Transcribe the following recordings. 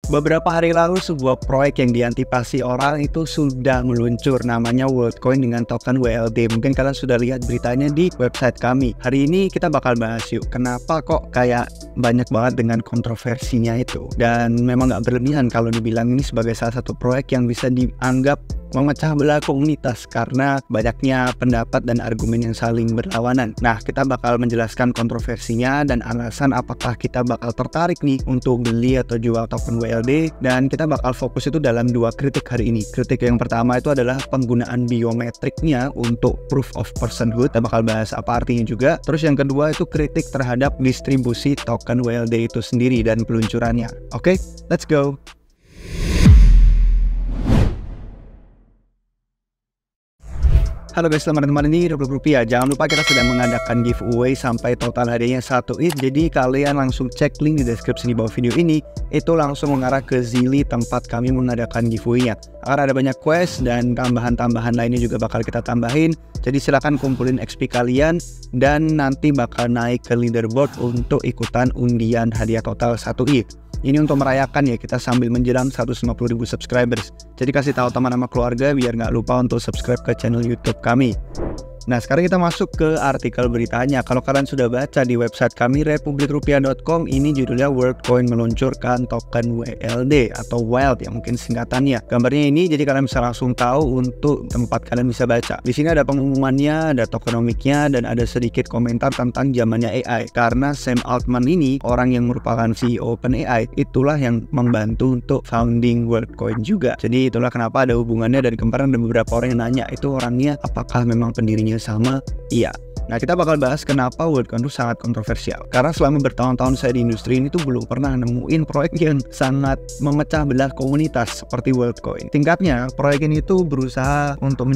Beberapa hari lalu sebuah proyek yang diantisipasi orang itu sudah meluncur, namanya Worldcoin dengan token WLD. Mungkin kalian sudah lihat beritanya di website kami. Hari ini kita bakal bahas yuk, kenapa kok kayak banyak banget dengan kontroversinya itu. Dan memang nggak berlebihan kalau dibilang ini sebagai salah satu proyek yang bisa dianggap memecah belah komunitas karena banyaknya pendapat dan argumen yang saling berlawanan. Nah, kita bakal menjelaskan kontroversinya dan alasan apakah kita bakal tertarik nih untuk beli atau jual token WLD, dan kita bakal fokus itu dalam dua kritik hari ini. Kritik yang pertama itu adalah penggunaan biometriknya untuk proof of personhood. Kita bakal bahas apa artinya juga. Terus yang kedua itu kritik terhadap distribusi token WLD itu sendiri dan peluncurannya. Oke, let's go. Halo guys, selamat datang di Rp20. Jangan lupa kita sedang mengadakan giveaway sampai total hadiahnya 1 ETH. Jadi kalian langsung cek link di deskripsi di bawah video ini. Itu langsung mengarah ke Zili tempat kami mengadakan giveaway-nya. Akan ada banyak quest dan tambahan-tambahan lainnya juga bakal kita tambahin. Jadi silahkan kumpulin XP kalian dan nanti bakal naik ke leaderboard untuk ikutan undian hadiah total 1 ETH. Ini untuk merayakan ya, kita sambil menjelang 150.000 subscribers. Jadi kasih tahu teman sama keluarga biar nggak lupa untuk subscribe ke channel YouTube kami. Nah, sekarang kita masuk ke artikel beritanya. Kalau kalian sudah baca di website kami republikrupiah.com, ini judulnya Worldcoin meluncurkan token WLD atau WILD ya mungkin singkatannya. Gambarnya ini jadi kalian bisa langsung tahu untuk tempat kalian bisa baca. Di sini ada pengumumannya, ada tokenomiknya, dan ada sedikit komentar tentang zamannya AI. Karena Sam Altman ini orang yang merupakan CEO OpenAI, itulah yang membantu untuk founding Worldcoin juga. Jadi itulah kenapa ada hubungannya, dan kemarin ada beberapa orang yang nanya itu orangnya apakah memang pendirinya sama? Iya. Nah, kita bakal bahas kenapa Worldcoin itu sangat kontroversial. Karena selama bertahun-tahun saya di industri ini tuh belum pernah nemuin proyek yang sangat memecah belah komunitas seperti Worldcoin. Tingkatnya, proyek ini tuh berusaha untuk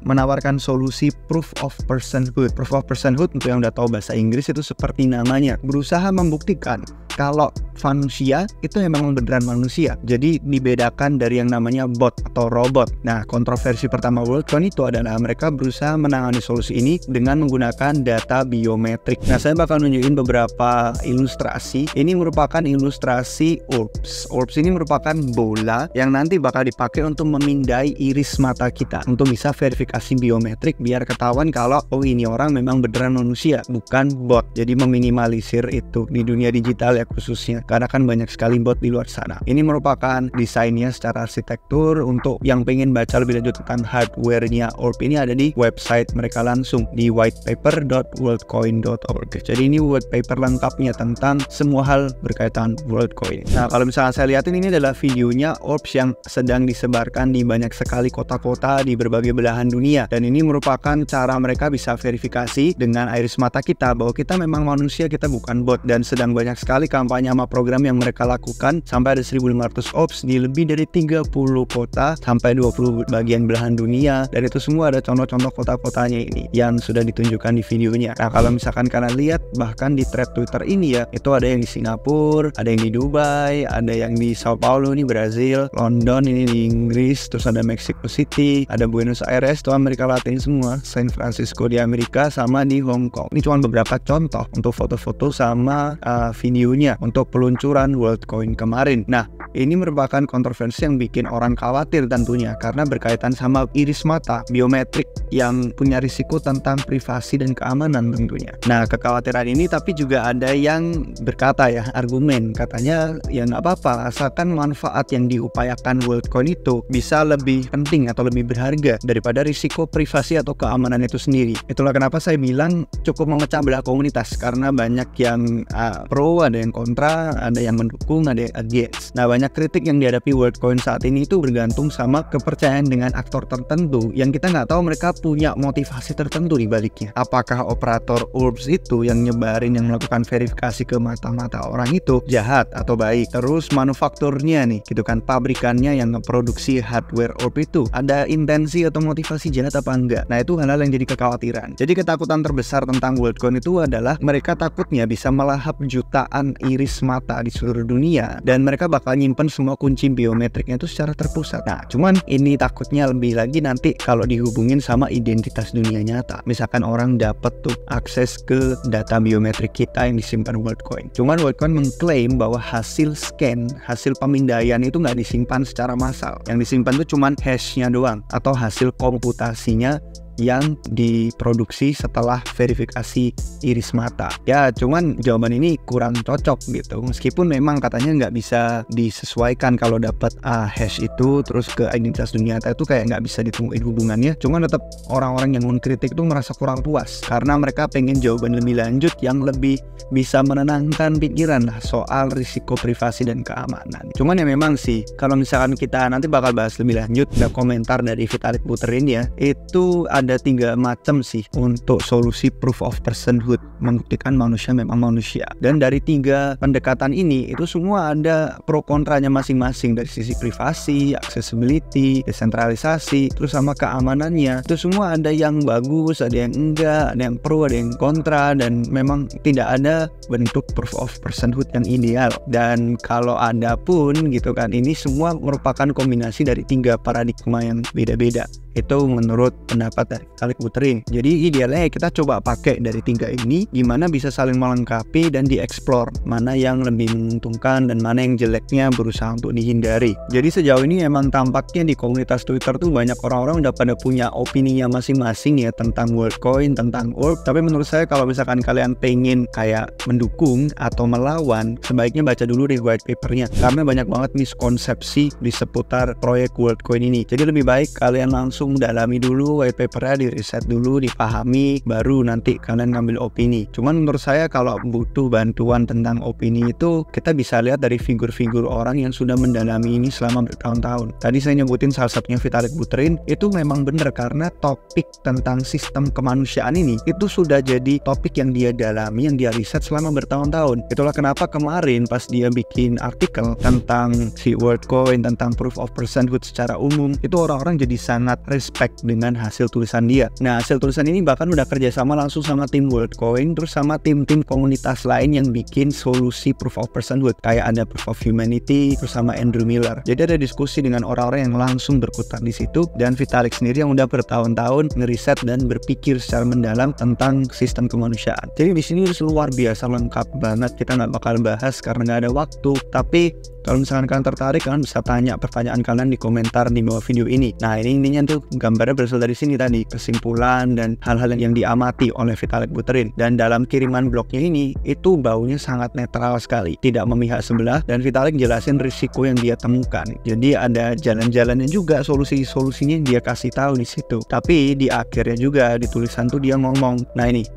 menawarkan solusi proof of personhood. Proof of personhood untuk yang udah tahu bahasa Inggris itu seperti namanya, berusaha membuktikan kalau manusia itu memang beneran manusia. Jadi dibedakan dari yang namanya bot atau robot. Nah, kontroversi pertama Worldcoin itu adalah mereka berusaha menangani solusi ini dengan menggunakan data biometrik. Nah, saya bakal nunjukin beberapa ilustrasi. Ini merupakan ilustrasi orbs. Orbs ini merupakan bola yang nanti bakal dipakai untuk memindai iris mata kita untuk bisa verifikasi biometrik biar ketahuan kalau oh ini orang memang beneran manusia, bukan bot. Jadi meminimalisir itu di dunia digital ya khususnya, karena kan banyak sekali bot di luar sana. Ini merupakan desainnya secara arsitektur. Untuk yang pengen baca lebih lanjut tentang hardware-nya orb ini ada di website mereka langsung di whitepaper.worldcoin.org. Jadi ini white paper lengkapnya tentang semua hal berkaitan Worldcoin. Nah, kalau misalnya saya lihatin ini adalah videonya orbs yang sedang disebarkan di banyak sekali kota-kota di berbagai belahan dunia, dan ini merupakan cara mereka bisa verifikasi dengan iris mata kita bahwa kita memang manusia, kita bukan bot. Dan sedang banyak sekali kampanye sama program yang mereka lakukan, sampai ada 1.500 orbs di lebih dari 30 kota sampai 20 bagian belahan dunia, dan itu semua ada contoh-contoh kota-kotanya ini yang sudah ditunjukkan di videonya. Nah, kalau misalkan kalian lihat bahkan di thread Twitter ini ya, itu ada yang di Singapura, ada yang di Dubai, ada yang di Sao Paulo ini Brazil, London ini di Inggris, terus ada Mexico City, ada Buenos Aires itu Amerika Latin semua, San Francisco di Amerika, sama di Hong Kong. Ini cuma beberapa contoh untuk foto-foto sama videonya untuk peluncuran Worldcoin kemarin. Nah, ini merupakan kontroversi yang bikin orang khawatir tentunya karena berkaitan sama iris mata, biometrik yang punya risiko tentang privasi dan keamanan tentunya. Nah, kekhawatiran ini tapi juga ada yang berkata ya, argumen katanya ya nggak apa-apa asalkan manfaat yang diupayakan Worldcoin itu bisa lebih penting atau lebih berharga daripada risiko privasi atau keamanan itu sendiri. Itulah kenapa saya bilang cukup memecah belah komunitas, karena banyak yang pro, ada yang kontra, ada yang mendukung, ada yang against. Nah, banyak kritik yang dihadapi Worldcoin saat ini itu bergantung sama kepercayaan dengan aktor tertentu yang kita nggak tahu mereka punya motivasi tertentu di baliknya. Apakah operator orbs itu yang nyebarin, yang melakukan verifikasi ke mata-mata orang itu jahat atau baik? Terus manufakturnya nih gitu kan, pabrikannya yang ngeproduksi hardware orb itu ada intensi atau motivasi jahat apa enggak? Nah, itu hal-hal yang jadi kekhawatiran. Jadi ketakutan terbesar tentang Worldcoin itu adalah mereka takutnya bisa melahap jutaan iris mata di seluruh dunia, dan mereka bakal nyimpen semua kunci biometriknya itu secara terpusat. Nah, cuman ini takutnya lebih lagi nanti kalau dihubungin sama identitas dunia nyata. Misalkan orang yang dapat tuh akses ke data biometrik kita yang disimpan Worldcoin. Cuman Worldcoin mengklaim bahwa hasil scan, hasil pemindaian itu nggak disimpan secara massal. Yang disimpan tuh cuman hashnya doang atau hasil komputasinya yang diproduksi setelah verifikasi iris mata. Ya, cuman jawaban ini kurang cocok gitu. Meskipun memang katanya nggak bisa disesuaikan kalau dapat hash itu terus ke identitas dunia nyata itu kayak nggak bisa ditemuin hubungannya. Cuman tetap orang-orang yang mengkritik itu merasa kurang puas karena mereka pengen jawaban lebih lanjut yang lebih bisa menenangkan pikiran lah soal risiko privasi dan keamanan. Cuman ya memang sih, kalau misalkan kita nanti bakal bahas lebih lanjut, ada komentar dari Vitalik Buterin ya, itu ada 3 macam sih untuk solusi proof of personhood, membuktikan manusia memang manusia. Dan dari 3 pendekatan ini, itu semua ada pro kontranya masing-masing dari sisi privasi, accessibility, desentralisasi, terus sama keamanannya. Itu semua ada yang bagus, ada yang enggak, ada yang pro, ada yang kontra, dan memang tidak ada bentuk proof of personhood yang ideal. Dan kalau ada pun gitu kan, ini semua merupakan kombinasi dari 3 paradigma yang beda-beda. Itu menurut pendapat dari Vitalik Buterin. Jadi idealnya kita coba pakai dari 3 ini, gimana bisa saling melengkapi dan dieksplor mana yang lebih menguntungkan dan mana yang jeleknya berusaha untuk dihindari. Jadi sejauh ini emang tampaknya di komunitas Twitter tuh banyak orang-orang udah pada punya opininya masing-masing ya tentang Worldcoin, tentang Orb. Tapi menurut saya kalau misalkan kalian pengen kayak mendukung atau melawan, sebaiknya baca dulu di white papernya, karena banyak banget miskonsepsi di seputar proyek Worldcoin ini. Jadi lebih baik kalian langsung dalami dulu white papernya, di riset dulu, dipahami, baru nanti kalian ngambil opini. Cuman menurut saya kalau butuh bantuan tentang opini itu kita bisa lihat dari figur-figur orang yang sudah mendalami ini selama bertahun-tahun. Tadi saya nyebutin salah satunya Vitalik Buterin, itu memang benar karena topik tentang sistem kemanusiaan ini itu sudah jadi topik yang dia dalami, yang dia riset selama bertahun-tahun. Itulah kenapa kemarin pas dia bikin artikel tentang si Worldcoin, tentang proof of personhood secara umum, itu orang-orang jadi sangat respect dengan hasil tulisan dia. Nah, hasil tulisan ini bahkan udah kerjasama langsung sama tim Worldcoin, terus sama tim-tim komunitas lain yang bikin solusi proof of personhood, kayak ada proof of humanity, terus sama Andrew Miller. Jadi ada diskusi dengan orang-orang yang langsung berkutat di situ, dan Vitalik sendiri yang udah bertahun-tahun ngeriset dan berpikir secara mendalam tentang sistem kemanusiaan. Jadi di sini luar biasa lengkap banget, kita nggak bakal bahas karena nggak ada waktu. Tapi kalau misalkan kalian tertarik, kalian bisa tanya pertanyaan kalian di komentar di bawah video ini. Nah, ini intinya tuh gambarnya berasal dari sini tadi, kesimpulan dan hal-hal yang diamati oleh Vitalik Buterin. Dan dalam kiriman blognya ini, itu baunya sangat netral sekali, tidak memihak sebelah, dan Vitalik jelasin risiko yang dia temukan. Jadi ada jalan-jalannya juga, solusi-solusinya yang dia kasih tahu di situ. Tapi di akhirnya juga di tulisan tuh dia ngomong, nah ini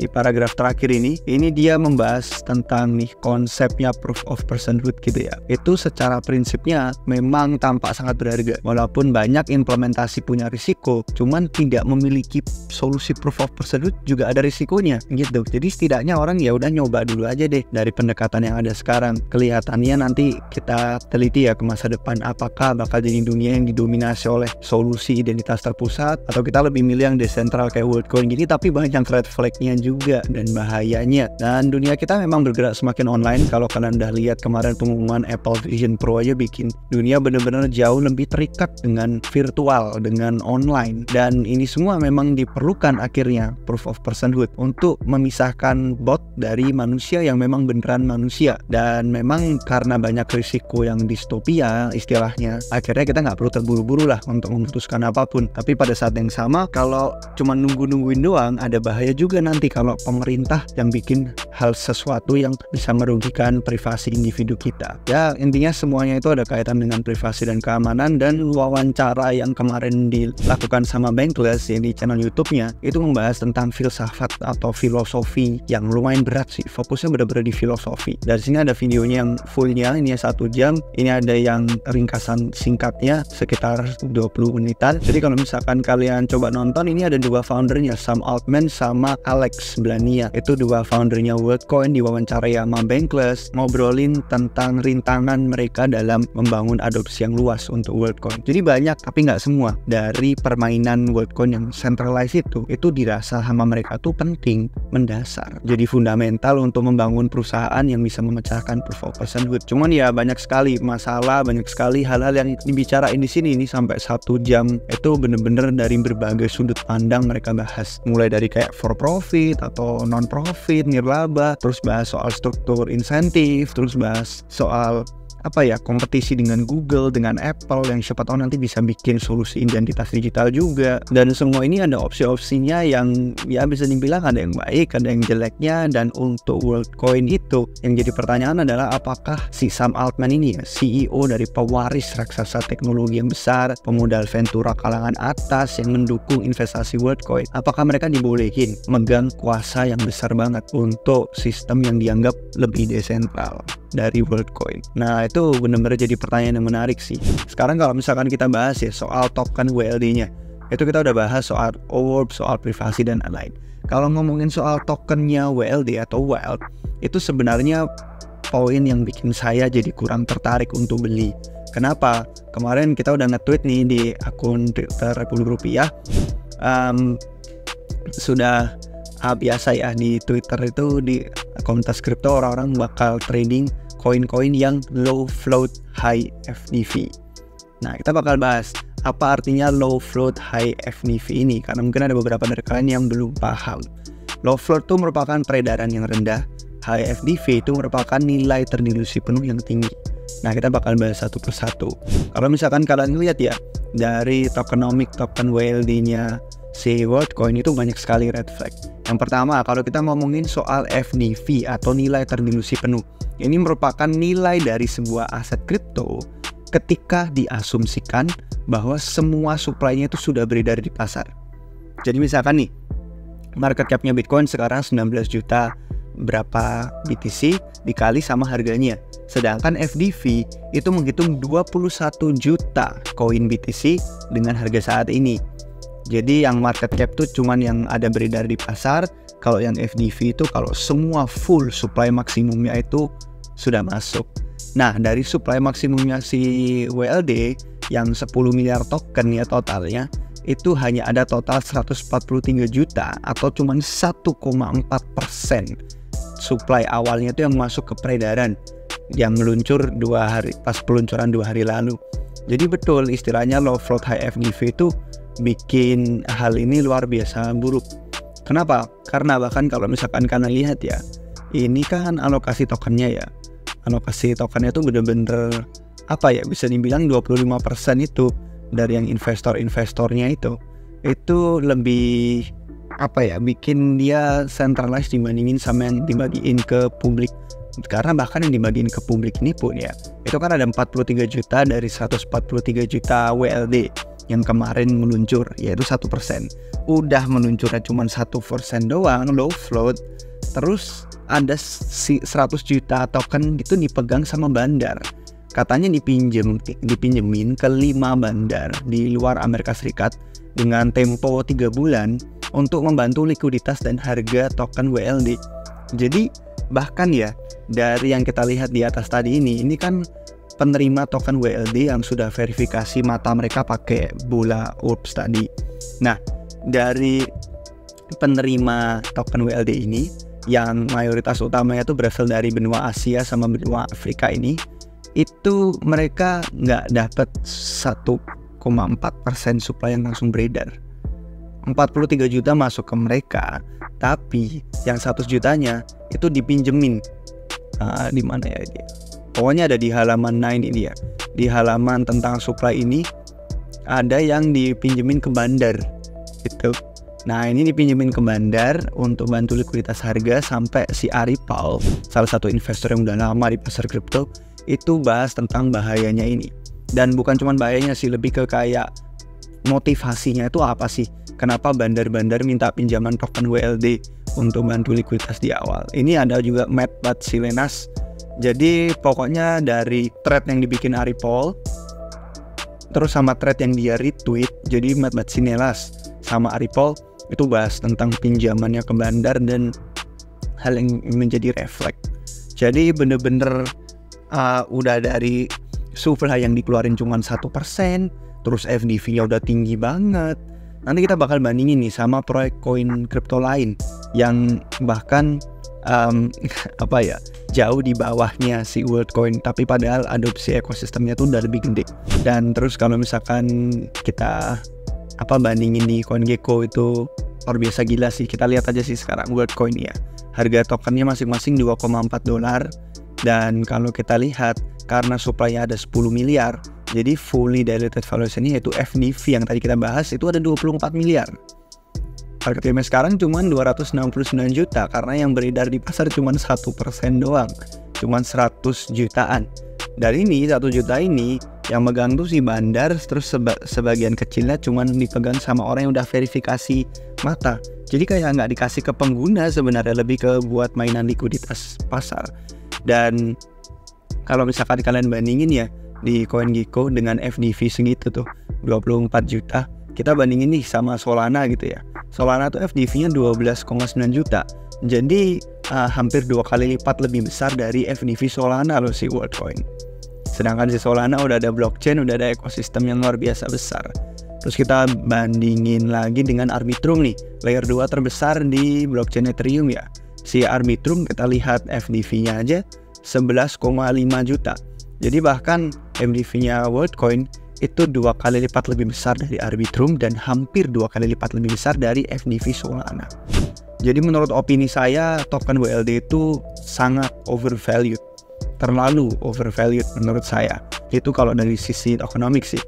di paragraf terakhir ini dia membahas tentang nih konsepnya proof of personhood gitu ya. Itu secara prinsipnya memang tampak sangat berharga, walaupun banyak implementasi punya risiko, cuman tidak memiliki solusi proof of personhood juga ada risikonya gitu. Jadi setidaknya orang ya udah nyoba dulu aja deh dari pendekatan yang ada sekarang. Kelihatannya nanti kita teliti ya ke masa depan, apakah bakal jadi dunia yang didominasi oleh solusi identitas terpusat, atau kita lebih milih yang desentral kayak Worldcoin gini tapi banyak red flag-nya juga dan bahayanya. Dan dunia kita memang bergerak semakin online. Kalau kalian udah lihat kemarin pengumuman Apple Vision Pro aja bikin dunia benar-benar jauh lebih terikat dengan virtual, dengan online. Dan ini semua memang diperlukan akhirnya proof of personhood untuk memisahkan bot dari manusia yang memang beneran manusia. Dan memang karena banyak risiko yang distopia istilahnya, akhirnya kita nggak perlu terburu-buru lah untuk memutuskan apapun. Tapi pada saat yang sama, kalau cuma nunggu-nungguin doang, ada bahaya juga nanti kalau pemerintah yang bikin hal sesuatu yang bisa merugikan privasi individu kita. Ya, intinya semuanya itu ada kaitan dengan privasi dan keamanan. Dan wawancara yang kemarin dilakukan sama Bankless di channel YouTube-nya itu membahas tentang filsafat atau filosofi yang lumayan berat sih. Fokusnya benar-benar di filosofi. Dari sini ada videonya yang fullnya, ini 1 jam. Ini ada yang ringkasan singkatnya sekitar 20 menitan. Jadi kalau misalkan kalian coba nonton, ini ada 2 foundernya, Sam Altman sama Alex Blania. Itu dua foundernya Worldcoin diwawancarai sama Bankless, ngobrolin tentang rintangan mereka dalam membangun adopsi yang luas untuk Worldcoin. Jadi banyak, tapi nggak semua dari permainan Worldcoin yang centralized itu dirasa sama mereka tuh penting, mendasar, jadi fundamental untuk membangun perusahaan yang bisa memecahkan proof of personhood. Cuman ya banyak sekali masalah, banyak sekali hal-hal yang dibicarain di sini ini sampai 1 jam. Itu bener-bener dari berbagai sudut pandang mereka bahas, mulai dari kayak for profit atau non profit, nirlaba, terus bahas soal struktur insentif, terus bahas soal kompetisi dengan Google, dengan Apple yang siapa tahu nanti bisa bikin solusi identitas digital juga. Dan semua ini ada opsi-opsinya yang ya bisa dibilang ada yang baik, ada yang jeleknya. Dan untuk Worldcoin itu yang jadi pertanyaan adalah apakah si Sam Altman ini ya, CEO dari pewaris raksasa teknologi yang besar, pemodal Ventura kalangan atas yang mendukung investasi Worldcoin, apakah mereka dibolehin megang kuasa yang besar banget untuk sistem yang dianggap lebih desentral dari Worldcoin? Nah, itu benar-benar jadi pertanyaan yang menarik sih. Sekarang kalau misalkan kita bahas ya soal token WLD-nya, itu kita udah bahas soal OWARP, soal privasi dan lain-lain. Kalau ngomongin soal tokennya WLD atau WILD, itu sebenarnya poin yang bikin saya jadi kurang tertarik untuk beli. Kenapa? Kemarin kita udah nge-tweet nih di akun Twitter Republik Rupiah. Sudah biasa ya di Twitter itu, di komunitas kripto orang-orang bakal trading koin-koin yang low float high FDV. Nah, kita bakal bahas apa artinya low float high FDV ini, karena mungkin ada beberapa dari kalian yang belum paham. Low float itu merupakan peredaran yang rendah, high FDV itu merupakan nilai terdilusi penuh yang tinggi. Nah, kita bakal bahas satu persatu. Kalau misalkan kalian lihat ya, dari tokenomic token WLD-nya si Worldcoin itu banyak sekali red flag. Yang pertama, kalau kita ngomongin soal FDV atau nilai terdilusi penuh, ini merupakan nilai dari sebuah aset kripto ketika diasumsikan bahwa semua supply-nya itu sudah beredar di pasar. Jadi misalkan nih, market cap-nya Bitcoin sekarang 19 juta berapa BTC dikali sama harganya. Sedangkan FDV itu menghitung 21 juta koin BTC dengan harga saat ini. Jadi yang market cap tuh cuman yang ada beredar di pasar. Kalau yang FDV itu kalau semua full supply maksimumnya itu sudah masuk. Nah, dari supply maksimumnya si WLD yang 10 miliar token ya totalnya, itu hanya ada total 143 juta atau cuman 1,4% supply awalnya itu yang masuk ke peredaran, yang meluncur 2 hari pas peluncuran 2 hari lalu. Jadi betul istilahnya low float high FDV itu bikin hal ini luar biasa buruk. Kenapa? Karena bahkan kalau misalkan kalian lihat ya, ini kan alokasi tokennya ya. Alokasi tokennya itu bener-bener bisa dibilang 25% itu dari yang investornya itu lebih bikin dia centralized dibandingin sama yang dibagiin ke publik. Karena bahkan yang dibagiin ke publik ini pun ya, itu kan ada 43 juta dari 143 juta WLD yang kemarin meluncur, yaitu 1%. Udah meluncurnya cuma 1% doang, low float. Terus ada 100 juta token itu dipegang sama bandar. Katanya dipinjemin ke 5 bandar di luar Amerika Serikat dengan tempo 3 bulan untuk membantu likuiditas dan harga token WLD. Jadi bahkan ya, dari yang kita lihat di atas tadi ini kan penerima token WLD yang sudah verifikasi mata mereka pakai bola URPS tadi. Nah, dari penerima token WLD ini yang mayoritas utamanya itu berasal dari benua Asia sama benua Afrika ini, itu mereka nggak dapat 1,4% supply yang langsung beredar. 43 juta masuk ke mereka, tapi yang 100 jutanya itu dipinjemin. Di mana ya dia? Pokoknya ada di halaman 9 ini ya. Di halaman tentang supply ini ada yang dipinjemin ke bandar gitu. Nah, ini dipinjemin ke bandar untuk bantu likuiditas harga sampai si Ari Paul, salah satu investor yang udah lama di pasar kripto, itu bahas tentang bahayanya ini. Dan bukan cuma bahayanya sih, lebih ke kayak motivasinya itu apa sih? Kenapa bandar-bandar minta pinjaman token WLD untuk bantu likuiditas di awal? Ini ada juga Matt Batsilenas. Jadi pokoknya dari thread yang dibikin Ari Paul, terus sama thread yang dia retweet, jadi Matt Batsilenas sama Ari Paul Itu bahas tentang pinjamannya ke bandar dan hal yang menjadi refleks. Jadi bener-bener udah dari supply yang dikeluarin cuma 1%, terus FDV-nya udah tinggi banget. Nanti kita bakal bandingin nih sama proyek koin kripto lain yang bahkan jauh di bawahnya si Worldcoin, tapi padahal adopsi ekosistemnya tuh udah lebih gede. Dan terus kalau misalkan kita bandingin di CoinGecko itu luar biasa gila sih. Kita lihat aja sih sekarang Worldcoin ya, harga tokennya masing-masing $2,4. Dan kalau kita lihat karena supply-nya ada 10 miliar, jadi fully diluted valuation-nya yaitu FDV yang tadi kita bahas itu ada 24 miliar. Harga timnya sekarang cuma 269 juta karena yang beredar di pasar cuma 1% doang, cuma 100 jutaan. Dari ini 1 juta ini yang megang tuh si bandar, terus sebagian kecilnya cuma dipegang sama orang yang udah verifikasi mata. Jadi kayak nggak dikasih ke pengguna sebenarnya, lebih ke buat mainan likuiditas pasar. Dan kalau misalkan kalian bandingin ya di CoinGecko dengan FDV segitu tuh 24 juta, kita bandingin nih sama Solana gitu ya. Solana tuh FDV-nya 12,9 juta. Jadi hampir 2 kali lipat lebih besar dari FDV Solana loh si Worldcoin. Sedangkan si Solana udah ada blockchain, udah ada ekosistem yang luar biasa besar. Terus kita bandingin lagi dengan Arbitrum nih, layer 2 terbesar di blockchain Ethereum ya. Si Arbitrum kita lihat FDV-nya aja 11,5 juta. Jadi bahkan FDV-nya Worldcoin itu 2 kali lipat lebih besar dari Arbitrum dan hampir 2 kali lipat lebih besar dari FDV Solana. Jadi menurut opini saya, token WLD itu sangat overvalued, terlalu overvalued menurut saya. Itu kalau dari sisi ekonomik sih.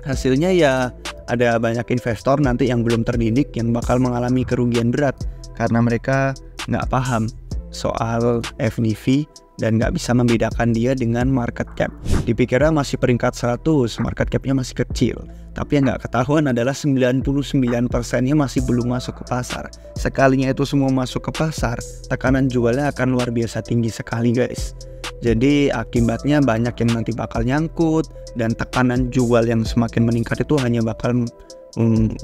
Hasilnya ya ada banyak investor nanti yang belum terdidik yang bakal mengalami kerugian berat karena mereka nggak paham soal FDV dan nggak bisa membedakan dia dengan market cap. Dipikirnya masih peringkat 100, market capnya masih kecil. Tapi yang nggak ketahuan adalah 99%-nya masih belum masuk ke pasar. Sekalinya itu semua masuk ke pasar, tekanan jualnya akan luar biasa tinggi sekali guys. Jadi akibatnya banyak yang nanti bakal nyangkut, dan tekanan jual yang semakin meningkat itu hanya bakal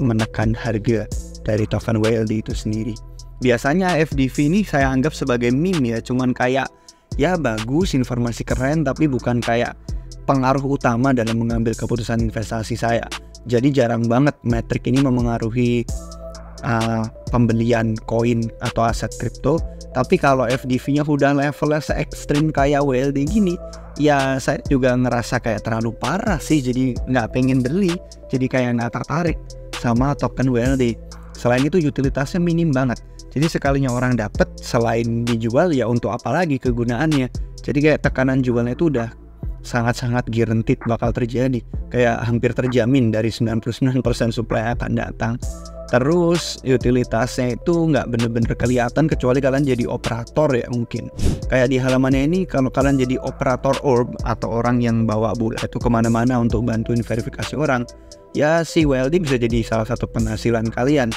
menekan harga dari token WLD itu sendiri. Biasanya FDV ini saya anggap sebagai meme ya, cuman kayak ya bagus, informasi keren, tapi bukan kayak pengaruh utama dalam mengambil keputusan investasi saya. Jadi jarang banget metrik ini memengaruhi pembelian koin atau aset kripto. Tapi kalau FDV-nya udah levelnya se-ekstrim kayak WLD gini, ya saya juga ngerasa kayak terlalu parah sih. Jadi nggak pengen beli, jadi kayak nggak tertarik sama token WLD. Selain itu utilitasnya minim banget. Jadi sekalinya orang dapet, selain dijual ya untuk apa lagi kegunaannya. Jadi kayak tekanan jualnya itu udah sangat-sangat guaranteed bakal terjadi. Kayak hampir terjamin dari 99% supply akan datang. Terus utilitasnya itu nggak bener-bener kelihatan kecuali kalian jadi operator ya mungkin. Kayak di halamannya ini, kalau kalian jadi operator orb atau orang yang bawa bola itu kemana-mana untuk bantuin verifikasi orang, ya si WLD bisa jadi salah satu penghasilan kalian.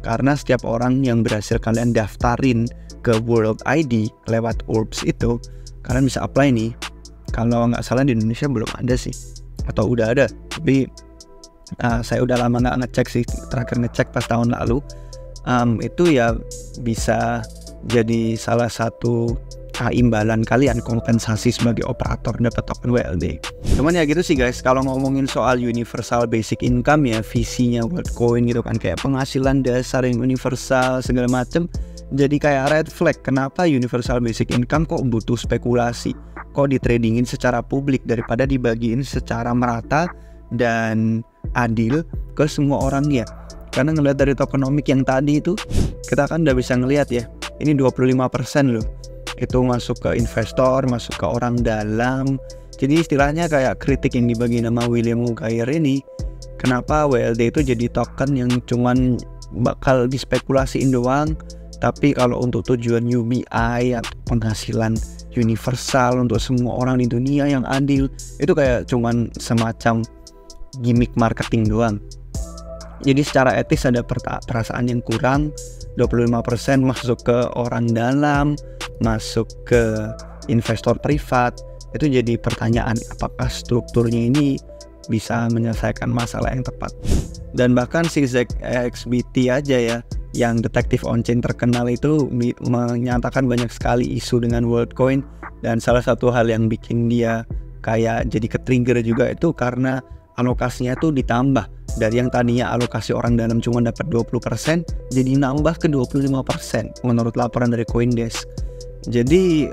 Karena setiap orang yang berhasil kalian daftarin ke World ID lewat orbs itu, kalian bisa apply nih. Kalau nggak salah di Indonesia belum ada sih, atau udah ada, tapi saya udah lama nggak ngecek sih. Terakhir ngecek pas tahun lalu. Itu ya bisa jadi salah satu imbalan kalian, kompensasi sebagai operator dapat token WLD. Cuman ya gitu sih guys, kalau ngomongin soal universal basic income ya, visinya Worldcoin gitu kan, kayak penghasilan dasar yang universal segala macem, jadi kayak red flag. Kenapa universal basic income kok butuh spekulasi, kok ditradingin secara publik daripada dibagiin secara merata dan adil ke semua orangnya. Karena ngelihat dari tokenomic yang tadi itu, kita kan udah bisa ngelihat ya, ini 25% loh itu masuk ke investor, masuk ke orang dalam. Jadi istilahnya kayak kritik yang dibagi nama William Mugair ini, kenapa WLD itu jadi token yang cuman bakal dispekulasiin doang, tapi kalau untuk tujuan UBI atau penghasilan universal untuk semua orang di dunia yang adil, itu kayak cuman semacam gimmick marketing doang. Jadi secara etis ada perasaan yang kurang. 25% masuk ke orang dalam, masuk ke investor privat. Itu jadi pertanyaan, apakah strukturnya ini bisa menyelesaikan masalah yang tepat. Dan bahkan si ZXBT aja ya, yang detektif on-chain terkenal itu menyatakan banyak sekali isu dengan Worldcoin. Dan salah satu hal yang bikin dia kayak jadi ke-trigger juga itu karena alokasinya tuh ditambah. Dari yang tadinya alokasi orang dalam cuma dapat 20%, jadi nambah ke 25% menurut laporan dari CoinDesk. Jadi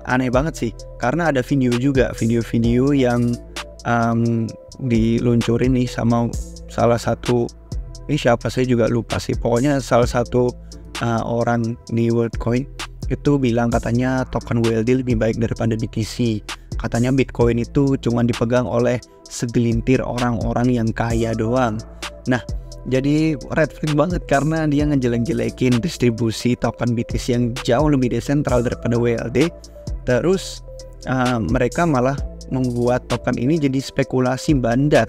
aneh banget sih, karena ada video juga, video-video yang diluncurin nih sama salah satu, ini siapa saya juga lupa sih, pokoknya salah satu orang di Worldcoin itu bilang katanya token WLD lebih baik daripada BTC. Katanya Bitcoin itu cuma dipegang oleh segelintir orang-orang yang kaya doang. Nah, jadi red flag banget karena dia ngejelek-jelekin distribusi token BTC yang jauh lebih desentral daripada WLD. Terus mereka malah membuat token ini jadi spekulasi bandar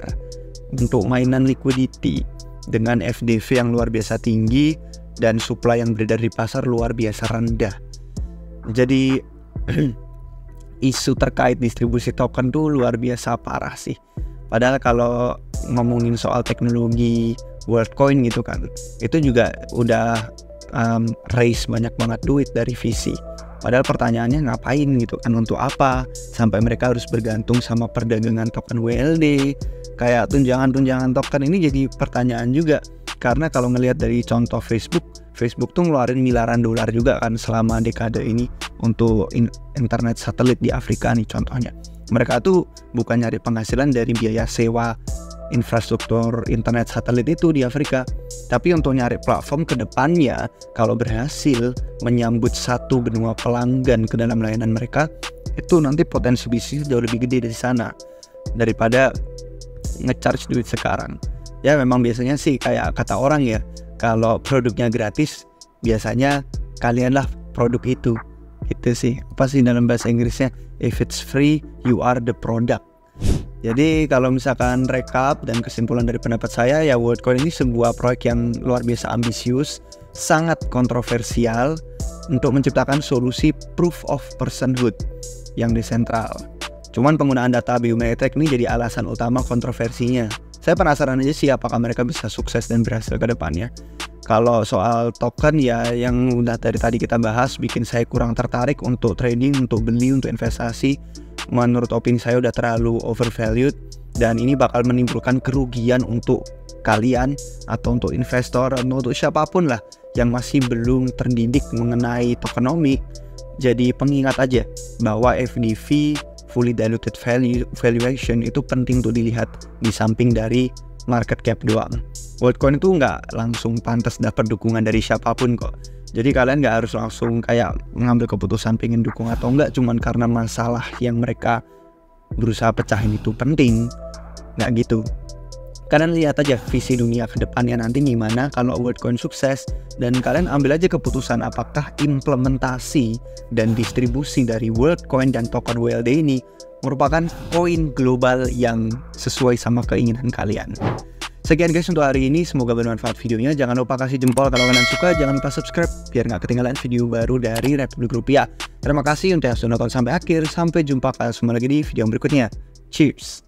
untuk mainan liquidity dengan FDV yang luar biasa tinggi dan supply yang beredar di pasar luar biasa rendah. Jadi isu terkait distribusi token tuh luar biasa parah sih. Padahal kalau ngomongin soal teknologi Worldcoin gitu kan, itu juga udah raise banyak banget duit dari VC. Padahal pertanyaannya ngapain gitu kan, untuk apa sampai mereka harus bergantung sama perdagangan token WLD. Kayak tunjangan-tunjangan token ini jadi pertanyaan juga. Karena kalau ngelihat dari contoh Facebook tuh ngeluarin miliaran dolar juga kan selama dekade ini untuk internet satelit di Afrika nih contohnya. Mereka tuh bukan nyari penghasilan dari biaya sewa infrastruktur internet satelit itu di Afrika, tapi untuk nyari platform ke depannya kalau berhasil menyambut satu benua pelanggan ke dalam layanan mereka, itu nanti potensi bisnis jauh lebih gede dari sana daripada ngecharge duit sekarang. Ya memang biasanya sih kayak kata orang ya, kalau produknya gratis biasanya kalianlah produk itu. Gitu sih. Apa sih dalam bahasa Inggrisnya? If it's free, you are the product. Jadi kalau misalkan rekap dan kesimpulan dari pendapat saya, ya Worldcoin ini sebuah proyek yang luar biasa ambisius, sangat kontroversial untuk menciptakan solusi proof of personhood yang desentral. Cuman penggunaan data biometrik ini jadi alasan utama kontroversinya. Saya penasaran aja sih apakah mereka bisa sukses dan berhasil ke depannya. Kalau soal token ya yang udah dari tadi kita bahas bikin saya kurang tertarik untuk trading, untuk beli, untuk investasi. Menurut opini saya udah terlalu overvalued dan ini bakal menimbulkan kerugian untuk kalian atau untuk investor atau untuk siapapun lah yang masih belum terdidik mengenai tokenomics. Jadi pengingat aja bahwa FDV, fully diluted valuation itu penting untuk dilihat di samping dari market cap doang. Worldcoin itu nggak langsung pantas dapat dukungan dari siapapun kok. Jadi kalian nggak harus langsung kayak mengambil keputusan pengen dukung atau enggak cuman karena masalah yang mereka berusaha pecahin itu penting. Nggak gitu. Kalian lihat aja visi dunia ke depannya nanti gimana kalau Worldcoin sukses, dan kalian ambil aja keputusan apakah implementasi dan distribusi dari Worldcoin dan token WLD ini merupakan koin global yang sesuai sama keinginan kalian. Sekian guys untuk hari ini, semoga bermanfaat videonya. Jangan lupa kasih jempol kalau kalian suka, jangan lupa subscribe biar nggak ketinggalan video baru dari Republik Rupiah. Terima kasih untuk yang sudah nonton sampai akhir, sampai jumpa kalian semua lagi di video berikutnya. Cheers!